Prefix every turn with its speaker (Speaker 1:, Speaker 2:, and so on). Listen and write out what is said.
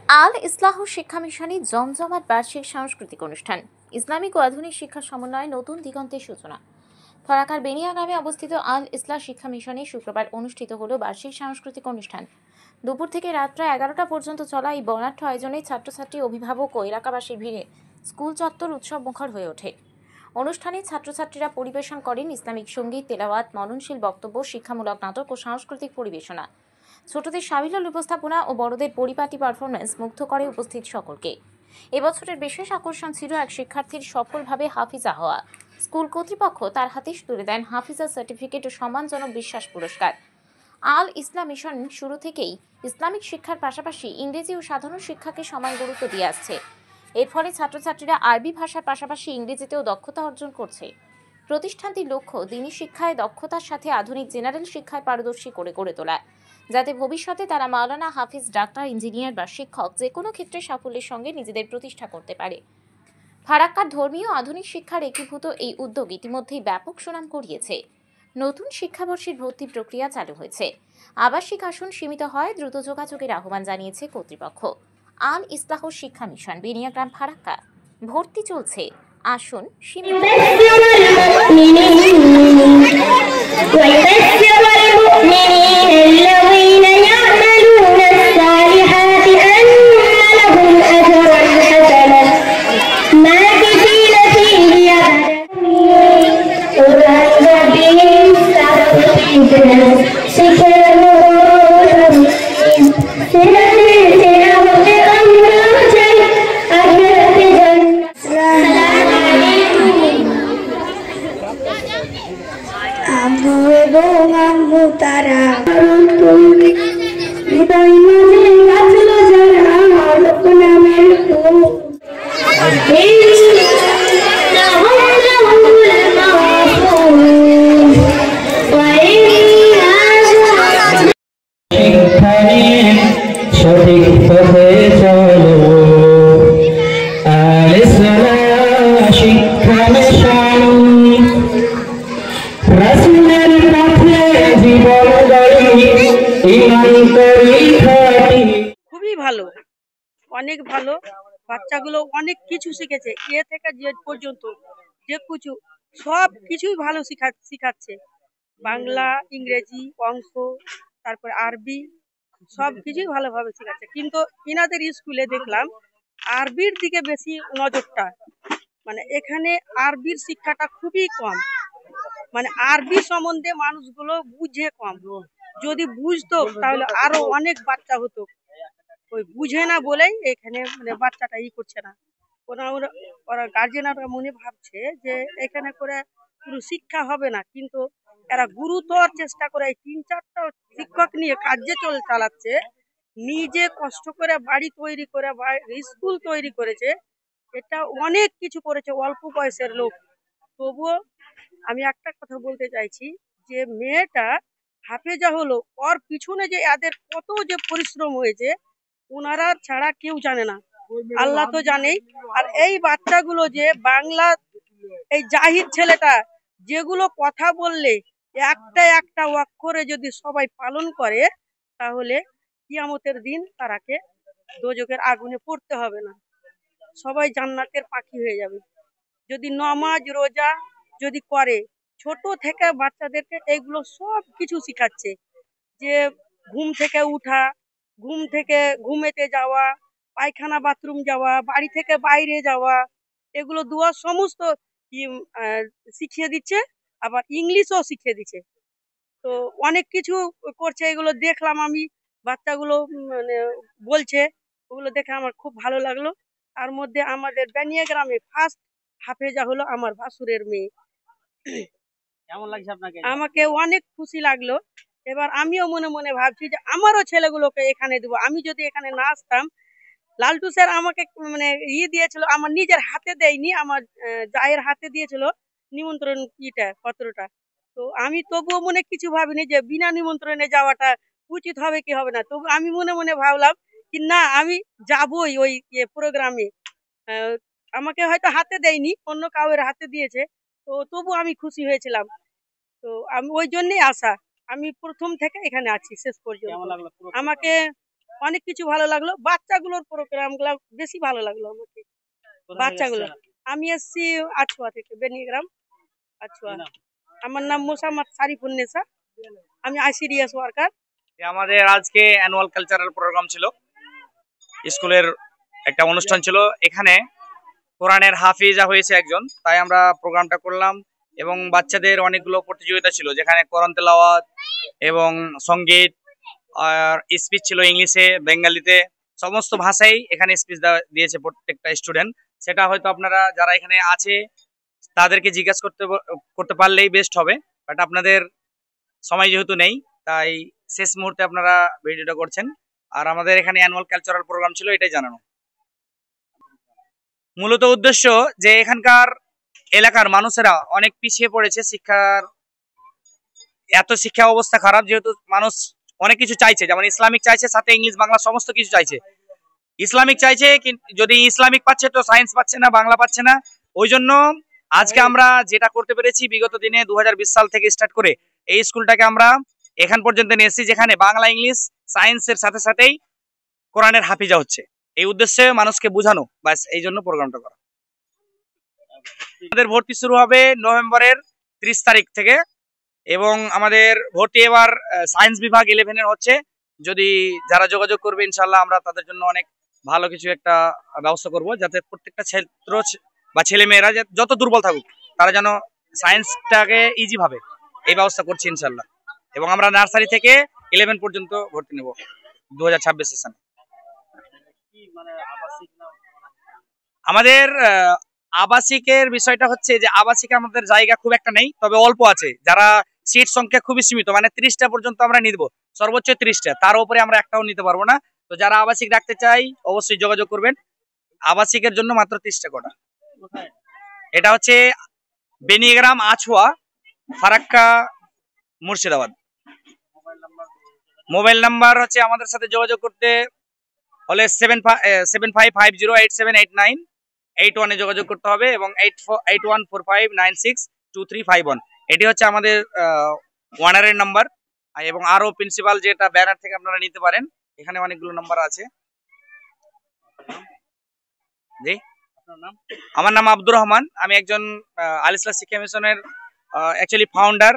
Speaker 1: আল ইসলাহ শিক্ষা মিশনে জমজমাট বার্ষিক সাংস্কৃতিক অনুষ্ঠান। ইসলামিক ও আধুনিক শিক্ষার সমন্বয়ে নতুন দিগন্তের সূচনা। ফরাকার বেনিয়া গ্রামে অবস্থিত আল ইসলাহ শিক্ষা মিশনে শুক্রবার অনুষ্ঠিত হল বার্ষিক সাংস্কৃতিক অনুষ্ঠান। দুপুর থেকে রাত প্রায় 11টা পর্যন্ত চলা এই বর্ণাঢ্য আয়োজনে ছাত্রছাত্রী, অভিভাবক ও এলাকাবাসীর ভিড়ে স্কুল চত্বর উৎসব মুখর হয়ে ওঠে। অনুষ্ঠানে ছাত্রছাত্রীরা পরিবেশন করেন ইসলামিক সঙ্গীত, তেলাওয়াত, মননশীল বক্তব্য, শিক্ষামূলক নাটক ও সাংস্কৃতিক পরিবেশনা। ছোটদের সাবিলল উপস্থাপনা ও বড়দের পরিপাটি পারফরমেন্স মুগ্ধ করে উপস্থিত সকলকে। এবছরের বিশেষ আকর্ষণ ছিল এক শিক্ষার্থীর সফলভাবে হাফিজা হওয়া। স্কুল কর্তৃপক্ষ তার হাতে তুলে দেন হাফিজা সার্টিফিকেট ও সম্মানজনক বিশ্বাস পুরস্কার। আল ইসলাম মিশন শুরু থেকেই ইসলামিক শিক্ষার পাশাপাশি ইংরেজি ও সাধারণ শিক্ষাকে সমান গুরুত্ব দিয়ে আসছে। এর ফলে ছাত্রছাত্রীরা আরবি ভাষার পাশাপাশি ইংরেজিতেও দক্ষতা অর্জন করছে। প্রতিষ্ঠানটির লক্ষ্য দ্বীনি শিক্ষায় দক্ষতার সাথে আধুনিক জেনারেল শিক্ষায় পারদর্শী করে গড়ে তোলা, যাতে ভবিষ্যতে তারা মাওলানা, হাফিজ, ডাক্তার, ইঞ্জিনিয়ার বা শিক্ষক যে কোনো ক্ষেত্রে সাফল্যের সঙ্গে নিজেদের প্রতিষ্ঠা করতে পারে। ফারাক্কার ধর্মীয় আধুনিক শিক্ষার একীভূত এই উদ্যোগ ইতিমধ্যেই ব্যাপক সুনাম কুড়িয়েছে। নতুন শিক্ষাবর্ষের ভর্তি প্রক্রিয়া চালু হয়েছে। আবাসিক আসন সীমিত হয়, দ্রুত যোগাযোগের আহ্বান জানিয়েছে কর্তৃপক্ষ। আল ইসলাহ শিক্ষা মিশন, বেনিয়াগ্রাম, ফারাক্কা। ভর্তি চলছে, আসন সীমিত।
Speaker 2: আম্মু এবং আম্মু তারা হৃদয় মাঝে গাছল যারা লোক নামের
Speaker 3: সঠিক পথে চলো। আল ইসলাহ শিক্ষা মিশন রাসূলের পথে জীবন গড়ি, ঈমান করি খাঁটি।
Speaker 4: খুবই ভালো, অনেক ভালো। বাচ্চাগুলো অনেক কিছু শিখেছে, এ থেকে যে পর্যন্ত যে কিছু সব কিছুই ভালো শিখাচ্ছে। বাংলা, ইংরেজি, অঙ্ক, তারপর আরবি, সব কিছুই ভালোভাবে শেখাচ্ছে। কিন্তু ইনাদের স্কুলে দেখলাম আরবির দিকে বেশি নজরটা, মানে এখানে আরবির শিক্ষাটা খুবই কম। মানে আরবি সম্বন্ধে মানুষগুলো বুঝে কম। যদি বুঝতো তাহলে আরো অনেক বাচ্চা হতো। ওই বুঝে না বলেই এখানে মানে বাচ্চাটা করছে না। ওরা গার্জেনরা মনে ভাবছে যে এখানে করে কোনো শিক্ষা হবে না, কিন্তু এরা গুরুতর চেষ্টা করে 3-4টা শিক্ষক নিয়ে কাজে চালাচ্ছে। নিজে কষ্ট করে বাড়ি তৈরি করে স্কুল তৈরি করেছে, এটা অনেক কিছু করেছে অল্প বয়সের লোক। তবুও আমি একটা কথা বলতে চাইছি যে মেয়েটা হাফেজা হলো, ওর পিছনে যে এদের কত যে পরিশ্রম হয়েছে ওনারা ছাড়া কেউ জানে না, আল্লাহ তো জানেই। আর এই বাচ্চাগুলো যে বাংলা, এই জাহিদ ছেলেটা যেগুলো কথা বললে একটা একটা অক্ষরে যদি সবাই পালন করে তাহলে কিয়ামতের দিন তারাকে দোজখের আগুনে পড়তে হবে না, সবাই জান্নাতের পাখি হয়ে যাবে। যদি নামাজ রোজা যদি করে, ছোট থেকে বাচ্চাদেরকে এইগুলো সব কিছু শিখাচ্ছে। যে ঘুম থেকে উঠা, ঘুম থেকে ঘুমেতে যাওয়া, পায়খানা বাথরুম যাওয়া, বাড়ি থেকে বাইরে যাওয়া, এগুলো দুয়া সমস্ত শিখিয়ে দিচ্ছে। আবার ইংলিশও শিখিয়ে দিচ্ছে। তো অনেক কিছু করছে, এগুলো দেখলাম আমি, বাচ্চাগুলো মানে বলছে, ওগুলো দেখে আমার খুব ভালো লাগলো। তার মধ্যে আমাদের বেনিয়া গ্রামে ফার্স্ট হাফেজা হলো আমার ভাসুরের মেয়ে।
Speaker 5: কেমন লাগছে আপনাকে?
Speaker 4: আমাকে অনেক খুশি লাগলো। এবার আমিও মনে মনে ভাবছি যে আমারও ছেলেগুলোকে এখানে দেবো। আমি যদি এখানে না আসতাম, লালটু স্যার আমাকে মানে দিয়েছিল, আমার নিজের হাতে দেয়নি, আমার জায়ের হাতে দিয়েছিল নিমন্ত্রণ পত্রটা। তো আমি তবুও মনে কিছু ভাবিনি যে বিনা নিমন্ত্রণে যাওয়াটা উচিত হবে কি হবে না। তবু আমি মনে মনে ভাবলাম কি না, আমি যাবই ওই প্রোগ্রামে। আমাকে হয়তো হাতে দেয়নি, অন্য কাউয়ের হাতে দিয়েছে, তো তবু আমি খুশি হয়েছিলাম। তো আমি ওই জন্যই আসা, আমি প্রথম থেকে এখানে আছি শেষ পর্যন্ত। আমাকে অনেক কিছু ভালো লাগলো, বাচ্চাগুলোর প্রোগ্রামগুলো বেশি ভালো লাগলো আমাকে। বাচ্চাগুলো আমি এসছি আছুয়া থেকে, বেনিগ্রাম আছুয়া। আমার নাম মোসাম্মদ সারিফুন্নেসা, আমি আইসিডিএস ওয়ার্কার।
Speaker 6: আমাদের আজকে অ্যানুয়াল কালচারাল প্রোগ্রাম ছিল, স্কুলের একটা অনুষ্ঠান ছিল। এখানে কোরআনের হাফিজা হয়েছে একজন, তাই আমরা প্রোগ্রামটা করলাম। এবং বাচ্চাদের অনেকগুলো প্রতিযোগিতা ছিল, যেখানে কোরআন তেলাওয়াত এবং সঙ্গীত আর স্পিচ ছিল, ইংলিশে, বেঙ্গালিতে, সমস্ত ভাষাই এখানে স্পিচ দিয়েছে প্রত্যেকটা স্টুডেন্ট। সেটা হয়তো আপনারা যারা এখানে আছে তাদেরকে জিজ্ঞাসা করতে পারলেই বেস্ট হবে, বাট আপনাদের সময় যেহেতু নেই তাই শেষ মুহূর্তে আপনারা ভিডিওটা করছেন। আর আমাদের এখানে অ্যানুয়াল কালচারাল প্রোগ্রাম ছিল, এটাই জানানো। মূলত উদ্দেশ্য যে এখানকার এলাকার মানুষেরা অনেক পিছিয়ে পড়েছে, শিক্ষা অবস্থা খারাপ, যেহেতু মানুষ অনেক কিছু চাইছে, যেমন ইসলামিক চাইছে, সাথে ইংলিশ বাংলা সমস্ত কিছু চাইছে। ইসলামিক চাইছে, যদি ইসলামিক পাচ্ছে তো সায়েন্স পাচ্ছে না, বাংলা পাচ্ছে না। ওই জন্য আজকে আমরা যেটা করতে পেরেছি, বিগত দিনে 2020 সাল থেকে স্টার্ট করে এই স্কুলটাকে আমরা এখান পর্যন্ত নিয়ে এসেছি, যেখানে বাংলা ইংলিশ সায়েন্সের সাথে সাথেই কোরআনের হাফিজা হচ্ছে। এই উদ্দেশ্যে মানুষকে বোঝানো, বাস এই জন্য প্রোগ্রামটা করা। আমাদের ভর্তি শুরু হবে নভেম্বরের 30 তারিখ থেকে, এবং আমাদের ভর্তি এবার সায়েন্স বিভাগ 11-এর হচ্ছে। যদি যারা যোগাযোগ করবে ইনশাল্লাহ আমরা তাদের জন্য অনেক ভালো কিছু একটা ব্যবস্থা করব, যাতে প্রত্যেকটা ছাত্র বা ছেলে মেয়েরা যত দুর্বল থাকুক তারা যেন সায়েন্সটাকে ইজি ভাবে, এই ব্যবস্থা করছি ইনশাল্লাহ। এবং আমরা নার্সারি থেকে 11 পর্যন্ত ভর্তি নেব 2026 সেশনে। আমাদের আবাসিকের বিষয়টা হচ্ছে যে আবাসিকে আমাদের জায়গা খুব একটা নেই, তবে অল্প আছে। যারা সিট সংখ্যা খুবই সীমিত, মানে 30টা পর্যন্ত আমরা নিব, সর্বোচ্চ 30টা, তার উপরে আমরা একটাও নিতে পারবো না। তো যারা আবাসিক রাখতে চাই অবশ্যই যোগাযোগ করবেন। আবাসিকের জন্য মাত্র 30টা কোটা। এটা হচ্ছে বেনিগ্রাম আছুয়া, ফারাক্কা, মুর্শিদাবাদ। মোবাইল নাম্বার হচ্ছে আমাদের সাথে যোগাযোগ করতে হলে 75508789 81-এ যোগাযোগ করতে হবে, এবং 8145962351। এটি হচ্ছে আমাদের ওয়ানারের নাম্বার। এবং আরো প্রিন্সিপাল যেটা ব্যানার থেকে আপনারা নিতে পারেন, এখানে অনেকগুলো নাম্বার আছে। জি, আমার নাম আব্দুর রহমান, আমি একজন আল ইসলাহ শিক্ষা মিশনের অ্যাকচুয়ালি ফাউন্ডার